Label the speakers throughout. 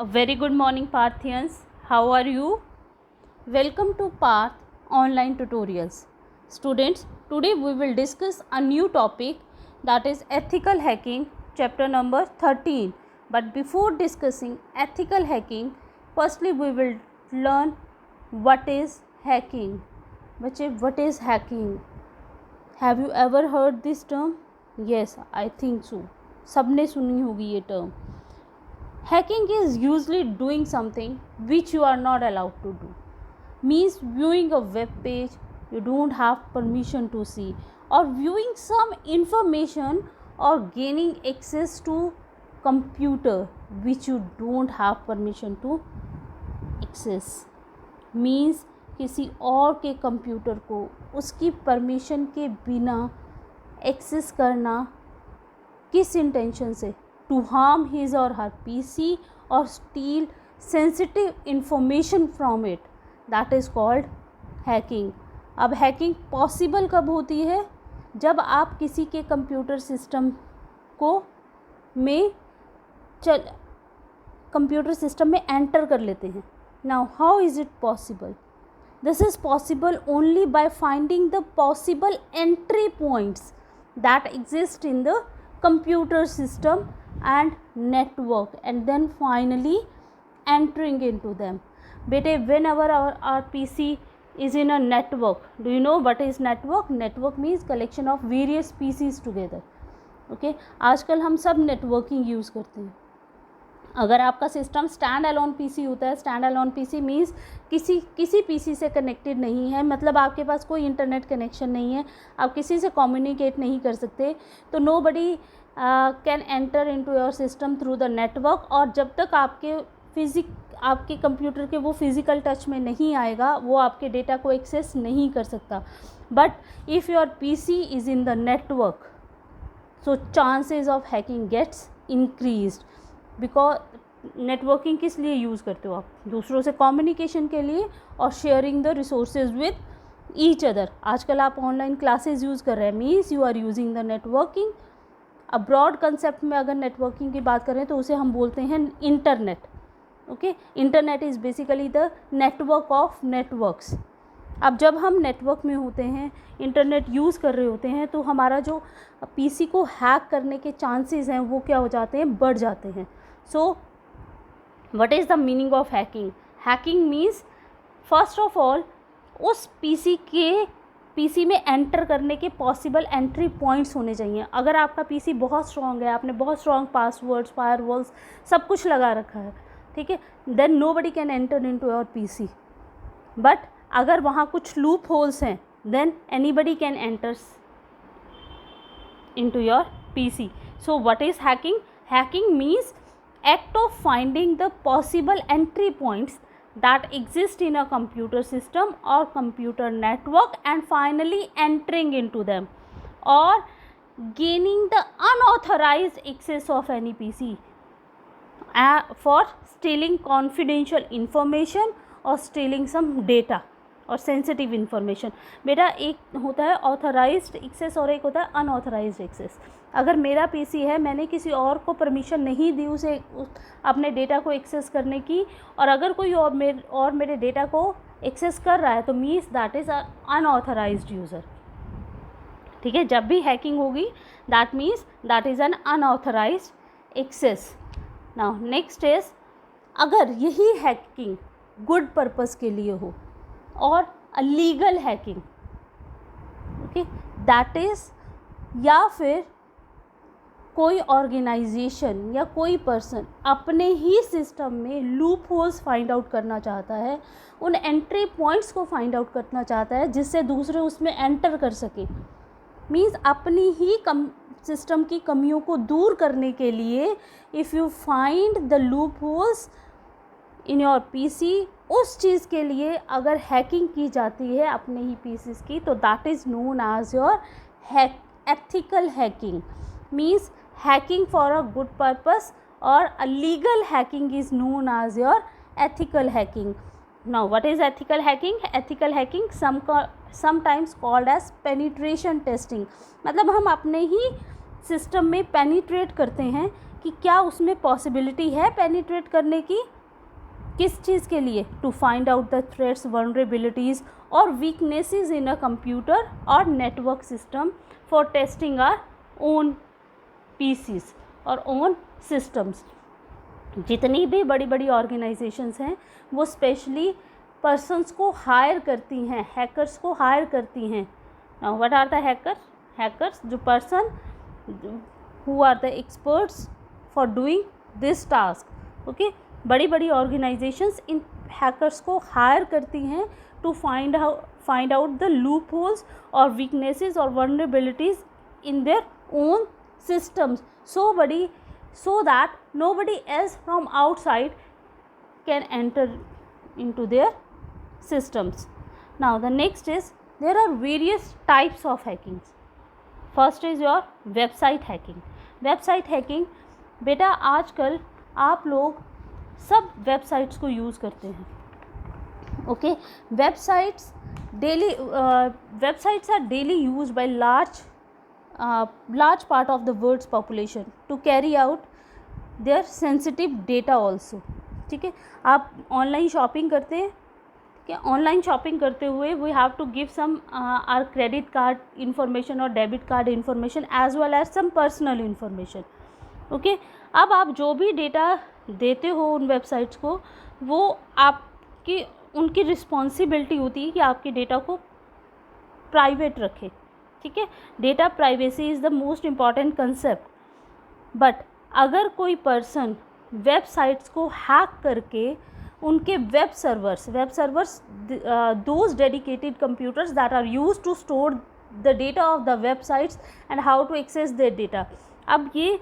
Speaker 1: A very good morning, Parthians. How are you? Welcome to Path Online Tutorials. Students, today we will discuss a new topic, that is ethical hacking, chapter number 13. But before discussing ethical hacking, firstly we will learn what is hacking. बच्चे, what is hacking? Have you ever heard this term? Yes, I think so. सबने सुनी होगी ये term. Hacking is usually doing something which you are not allowed to do. Means viewing a web page you don't have permission to see, or viewing some information or gaining access to computer which you don't have permission to access. Means किसी और के computer को उसकी permission के बिना access करना, किस intention से? टू हार्म हिज और हर पीसी और steel sensitive information from it, that is called hacking. अब हैकिंग पॉसिबल कब होती है? जब आप किसी के कंप्यूटर सिस्टम को कंप्यूटर सिस्टम में एंटर कर लेते हैं. Now how is it possible? This is possible only by finding the possible entry points that exist in the computer system and network, and then finally entering into them. Bete, whenever our PC is in a network, do you know what is network? Network means collection of various PCs together. Okay, आजकल हम सब networking use करते हैं. अगर आपका system stand alone PC होता है, stand alone PC means किसी पीसी से कनेक्टेड नहीं है, मतलब आपके पास कोई इंटरनेट कनेक्शन नहीं है, आप किसी से कम्युनिकेट नहीं कर सकते, तो nobody can enter into your system through the network. और जब तक आपके कंप्यूटर के वो फिज़िकल टच में नहीं आएगा, वो आपके डेटा को एक्सेस नहीं कर सकता. But if your PC is in the network, so chances of hacking gets increased. Because networking किस लिए यूज़ करते हो आप? दूसरों से कम्युनिकेशन के लिए और sharing the resources with each other. आजकल आप ऑनलाइन क्लासेस यूज़ कर रहे हैं, means you are using the networking. A broad concept में अगर नेटवर्किंग की बात करें तो उसे हम बोलते हैं internet. Okay, internet is basically the network of networks. अब जब हम नेटवर्क में होते हैं, इंटरनेट यूज़ कर रहे होते हैं, तो हमारा जो पीसी को हैक करने के चांसेस हैं वो क्या हो जाते हैं? बढ़ जाते हैं. सो what is the meaning of hacking? Hacking means first of all उस पीसी में एंटर करने के पॉसिबल एंट्री पॉइंट्स होने चाहिए. अगर आपका पीसी बहुत स्ट्रॉन्ग है, आपने बहुत स्ट्रॉन्ग पासवर्ड्स, फायरवॉल्स सब कुछ लगा रखा है, ठीक है, then nobody can enter into your PC. But अगर वहाँ कुछ लूप होल्स हैं, then anybody can enter into your PC. So what is hacking? Hacking means act of finding the possible entry points that exist in a computer system or computer network and finally entering into them, or gaining the unauthorized access of any PC for stealing confidential information or stealing some data और sensitive information. बेटा, एक होता है authorised access और एक होता है unauthorised access. अगर मेरा पीसी है, मैंने किसी और को परमिशन नहीं दी उसे अपने डेटा को एक्सेस करने की, और अगर कोई और मेरे डेटा को एक्सेस कर रहा है, तो means that is unauthorised user. ठीक है, जब भी हैकिंग होगी that means that is an unauthorised access. Now next is, अगर यही हैकिंग गुड पर्पस के लिए हो और legal hacking, okay, that is, या फिर कोई ऑर्गेनाइजेशन या कोई पर्सन अपने ही सिस्टम में लूप होल्स फाइंड आउट करना चाहता है, उन एंट्री पॉइंट्स को फाइंड आउट करना चाहता है जिससे दूसरे उसमें एंटर कर सके. मीन्स अपनी ही सिस्टम की कमियों को दूर करने के लिए if you find the loop holes in your PC, उस चीज़ के लिए अगर हैकिंग की जाती है अपने ही पीसीस की, तो that is known as your ethical hacking. Means hacking for a good purpose, और a legal hacking is known as your ethical hacking. Now what is ethical hacking? Ethical hacking sometimes called as penetration testing. मतलब हम अपने ही system में penetrate करते हैं कि क्या उसमें पॉसिबिलिटी है पेनिट्रेट करने की, किस चीज़ के लिए, to find out the threats, vulnerabilities और वीकनेसेस इन अ कंप्यूटर और network system for testing our own PCs और ओन सिस्टम्स। जितनी भी बड़ी बड़ी ऑर्गेनाइजेशंस हैं वो स्पेशली पर्सन्स को हायर करती हैं, हैकर्स को हायर करती हैं। Now what are the hackers, जो person who are the experts for doing this task. Okay, बड़ी बड़ी ऑर्गेनाइजेशंस इन हैकर्स को हायर करती हैं to find out the loopholes और वीकनेसेस और vulnerabilities in their own systems, so that nobody else from outside can enter into their systems. Now the next is, there are various types of hacking. First is your website hacking. Website hacking, बेटा आजकल आप लोग सब websites को use करते हैं। Okay, websites are daily used by large part of the world's population to carry out their sensitive data also. ठीक है, आप ऑनलाइन शॉपिंग करते हैं, कि ऑनलाइन शॉपिंग करते हुए we have to give some our credit card information और debit card information as well as some personal information. Okay, अब आप जो भी डेटा देते हो उन वेबसाइट्स को, वो आपकी उनकी रिस्पॉन्सिबिलिटी होती है कि आपके डेटा को प्राइवेट रखें। ठीक है, data privacy is the most important concept. But अगर कोई पर्सन वेबसाइट्स को हैक करके उनके web servers those dedicated computers that are used to store the data of the websites and how to access their data. अब ये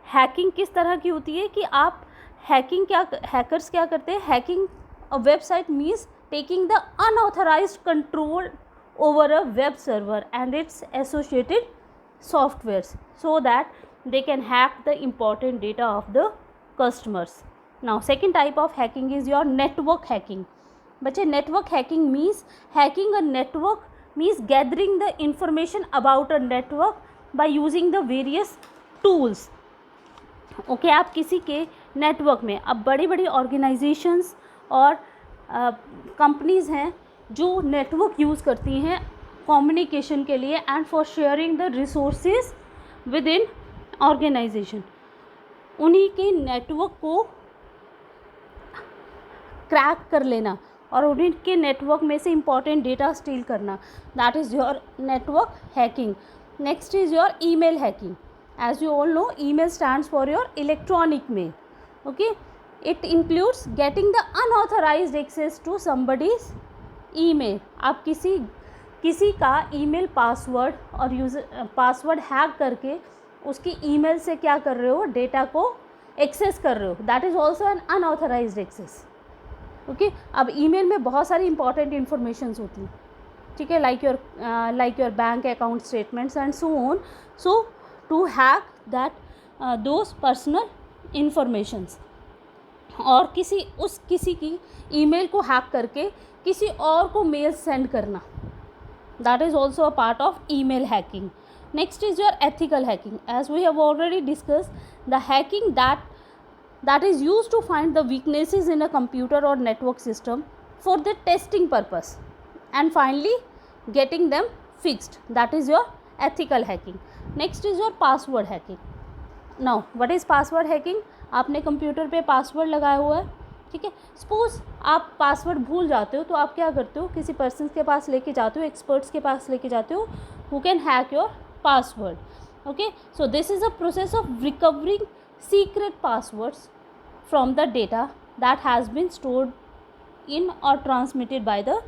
Speaker 1: hacking किस तरह की होती है कि आप हैकर्स क्या करते हैं, hacking a website means taking the unauthorized control over a web server and its associated softwares so that they can hack the important data of the customers. Now second type of hacking is your network hacking. बच्चे, network hacking means hacking a network means gathering the information about a network by using the various tools. Okay, आप किसी के network में, अब बड़ी बड़ी organisations और companies हैं जो नेटवर्क यूज़ करती हैं कम्युनिकेशन के लिए and for sharing the resources within organisation. उन्हीं के नेटवर्क को क्रैक कर लेना और उन्हीं के नेटवर्क में से इम्पॉर्टेंट डेटा स्टील करना, that is your network hacking. Next is your email hacking. As you all know, email stands for your electronic mail. Okay, it includes getting the unauthorized access to somebody's email. आप किसी का email password और password hack करके उसकी email से क्या कर रहे हो, डेटा को एक्सेस कर रहे हो. That is also an unauthorised access. Okay, अब ईमेल में बहुत सारी इंपॉर्टेंट इन्फॉर्मेशंस होती हैं, ठीक है, like your bank account statements and so on. So to hack that those personal informations, और किसी की ईमेल को हैक करके किसी और को मेल सेंड करना, that is also a part of email hacking. Next is your ethical hacking. As we have already discussed, the hacking that is used to find the weaknesses in a computer or network system for the testing purpose and finally getting them fixed, that is your ethical hacking. Next is your password hacking. Now what is password hacking? आपने computer पे password लगाया हुआ है, ठीक है, suppose आप password भूल जाते हो तो आप क्या करते हो, किसी पर्सन के पास लेके जाते हो, एक्सपर्ट्स के पास लेके जाते हो who can hack your password. Okay, so this is a process of recovering secret passwords from the data that has been stored in और transmitted by the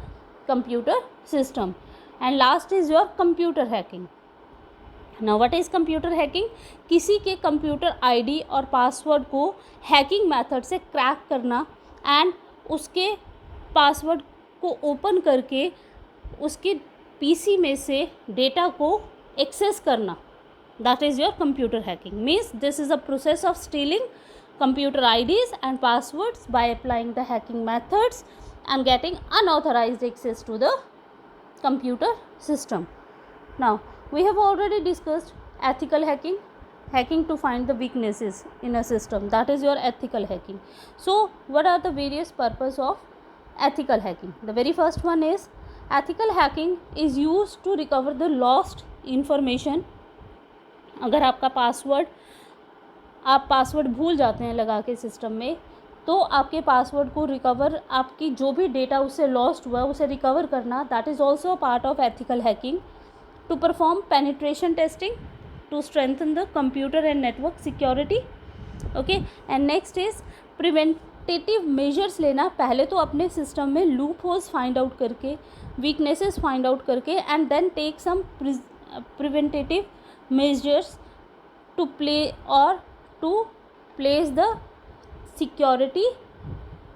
Speaker 1: computer system. And last is your computer hacking. Now what is computer hacking? किसी के computer ID और password को hacking method से crack करना and उसके password को open करके उसके पीसी में से डेटा को एक्सेस करना, that is your computer hacking. Means this is a process of stealing computer IDs and passwords by applying the hacking methods and getting unauthorized access to the computer system. Now we have already discussed ethical hacking. hacking to find the weaknesses in a system, that is your ethical hacking. So what are the various purpose of ethical hacking? The very first one is ethical hacking is used to recover the lost information. अगर आपका आप password भूल जाते हैं लगा के system में, तो आपके पासवर्ड को रिकवर, आपकी जो भी डेटा उससे लॉस्ट हुआ है उसे रिकवर करना, that is also a part of ethical hacking. To perform penetration testing to strengthen the computer and network security. Okay, and next is preventative measures लेना. पहले तो अपने सिस्टम में लूप होल्स फाइंड आउट करके, weaknesses find out करके, and then take some preventative measures to play or to place the security,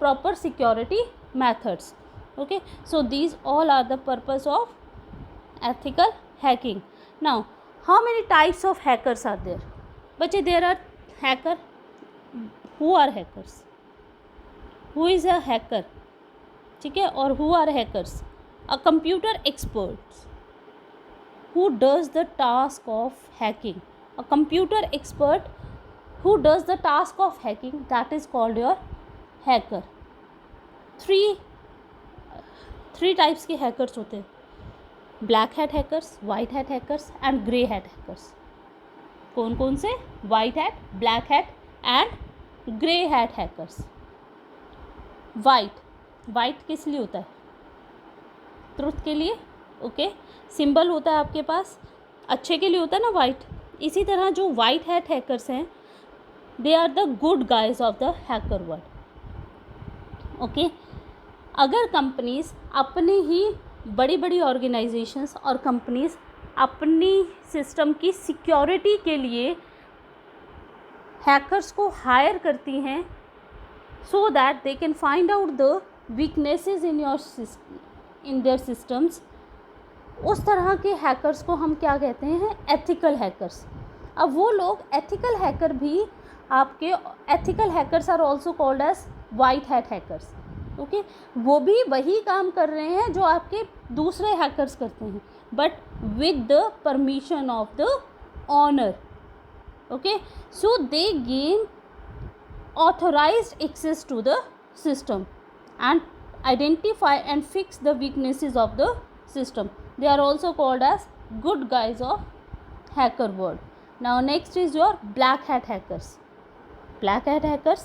Speaker 1: proper security methods. Okay, so these all are the purpose of ethical hacking. Now how many types of hackers are there? बच्चे, there are hacker. Who are hackers? Who is a hacker? ठीक है, और who are hackers? A computer expert who does the task of hacking. A computer expert who does the task of hacking, that is called your hacker. three types के hackers होते हैं: black hat hackers, white hat hackers and grey hat hackers. कौन कौन से? white hat, black hat and grey hat hackers. white किस लिए होता है? ट्रुथ के लिए. ओके, सिंबल होता है आपके पास, अच्छे के लिए होता है ना white. इसी तरह जो वाइट हैट हैकर्स हैं, they are the good guys of the hacker world. Okay, अगर कंपनीज अपने ही बड़ी बड़ी ऑर्गेनाइजेशंस और कंपनीज अपनी सिस्टम की सिक्योरिटी के लिए हैकर्स को हायर करती हैं so that they can find out the weaknesses in their systems, उस तरह के हैकर्स को हम क्या कहते हैं? Ethical hackers. अब वो लोग एथिकल हैकर भी आपके, ethical hackers are also called as white hat hackers. Okay, वो भी वही काम कर रहे हैं जो आपके दूसरे हैकर्स करते हैं, but with the permission of the owner. Okay, so they gain authorised access to the system and identify and fix the weaknesses of the system. They are also called as good guys of hacker world. Now next is your black hat hackers. Black hat hackers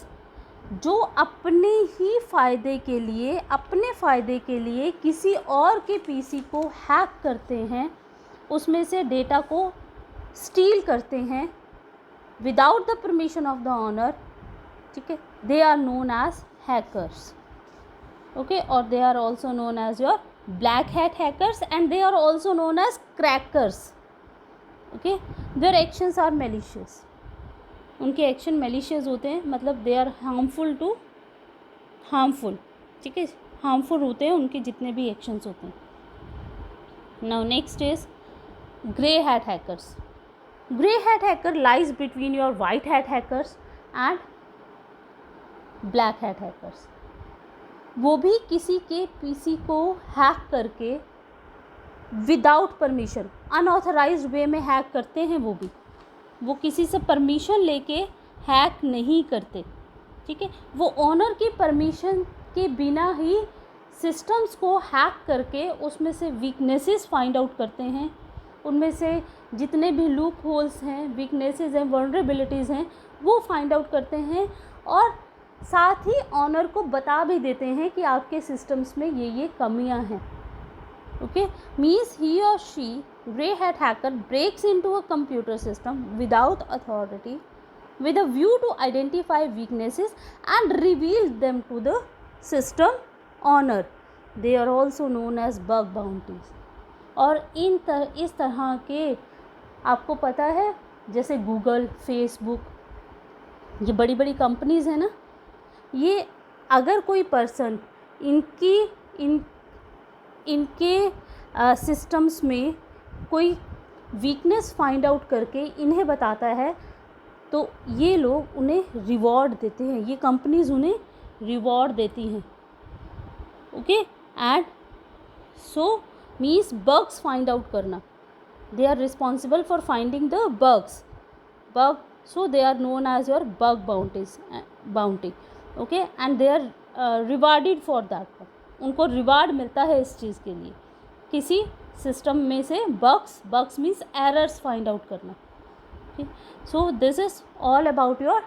Speaker 1: जो अपने ही फ़ायदे के लिए, अपने फ़ायदे के लिए किसी और के पीसी को हैक करते हैं, उसमें से डेटा को स्टील करते हैं without the permission of the owner. ठीक है, they are known as hackers. Okay, और they are also known as your black hat hackers and they are also known as crackers. Okay, their actions are malicious. उनके action malicious होते हैं, मतलब they are harmful to harmful. ठीक है, harmful होते हैं उनके जितने भी एक्शंस होते हैं. Now next is grey hat hackers. Grey hat hacker lies between your white hat hackers and black hat hackers. वो भी किसी के पीसी को हैक करके विदाउट परमिशन, अनऑथराइज्ड वे में हैक करते हैं. वो किसी से परमिशन लेके हैक नहीं करते. ठीक है, वो ऑनर की परमिशन के बिना ही सिस्टम्स को हैक करके उसमें से वीकनेसेस फाइंड आउट करते हैं. उनमें से जितने भी लूप होल्स हैं, वीकनेसेस हैं, वल्नरेबिलिटीज़ हैं, वो फाइंड आउट करते हैं और साथ ही ऑनर को बता भी देते हैं कि आपके सिस्टम्स में ये कमियां हैं. ओके, मीन्स ही और she, grey hat hacker, breaks into a computer system without authority with a view to identify weaknesses and reveal them to the system owner. They are also known as bug bounties. और इस तरह के आपको पता है, जैसे Google, Facebook, ये बड़ी बड़ी कंपनीज़ हैं ना, ये अगर कोई पर्सन इनके सिस्टम्स में कोई वीकनेस फाइंड आउट करके इन्हें बताता है, तो ये लोग उन्हें रिवॉर्ड देते हैं, ये कंपनीज़ उन्हें रिवॉर्ड देती हैं. Okay, and so means bugs find out करना. They are responsible for finding the bugs. bug, so they are known as your bug bounty. Okay, and they are rewarded for that. उनको reward मिलता है इस चीज़ के लिए, किसी system में से bugs means errors find out करना. Okay, so this is all about your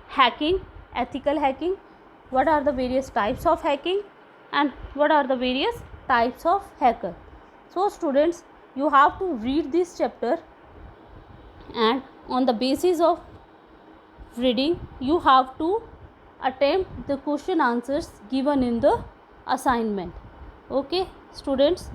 Speaker 1: hacking, ethical hacking. What are the various types of hacking and what are the various types of hacker? So students, you have to read this chapter, and on the basis of reading you have to attempt the question answers given in the assignment. Okay students,